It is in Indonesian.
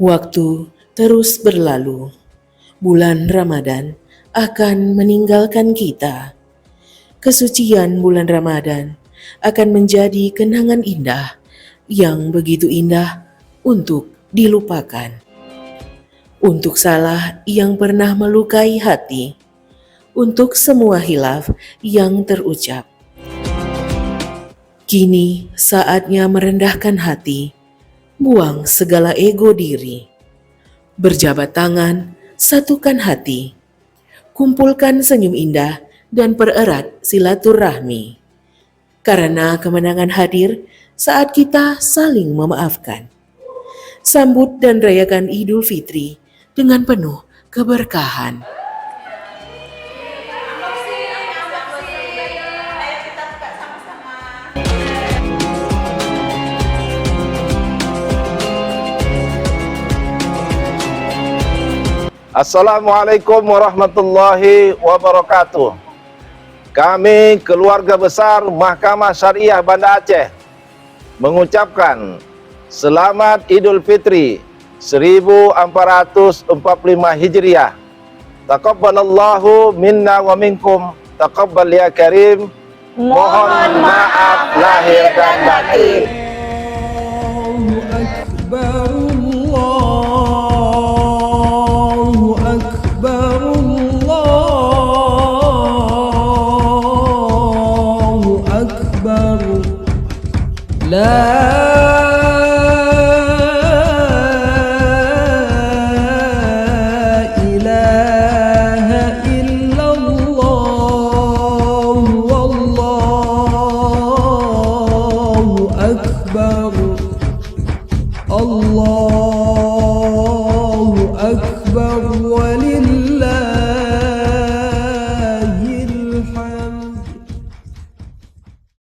Waktu terus berlalu. Bulan Ramadan akan meninggalkan kita. Kesucian bulan Ramadan akan menjadi kenangan indah yang begitu indah untuk dilupakan. Untuk salah yang pernah melukai hati, untuk semua hilaf yang terucap. Kini saatnya merendahkan hati, buang segala ego diri. Berjabat tangan, satukan hati, kumpulkan senyum indah dan pererat silaturahmi. Karena kemenangan hadir saat kita saling memaafkan. Sambut dan rayakan Idul Fitri dengan penuh keberkahan. Assalamualaikum warahmatullahi wabarakatuh. Kami keluarga besar Mahkamah Syariah Banda Aceh mengucapkan Selamat Idul Fitri 1445 Hijriah. Taqabbalallahu minna wa minkum, taqabbal ya karim. Mohon maaf lahir dan batin. Allah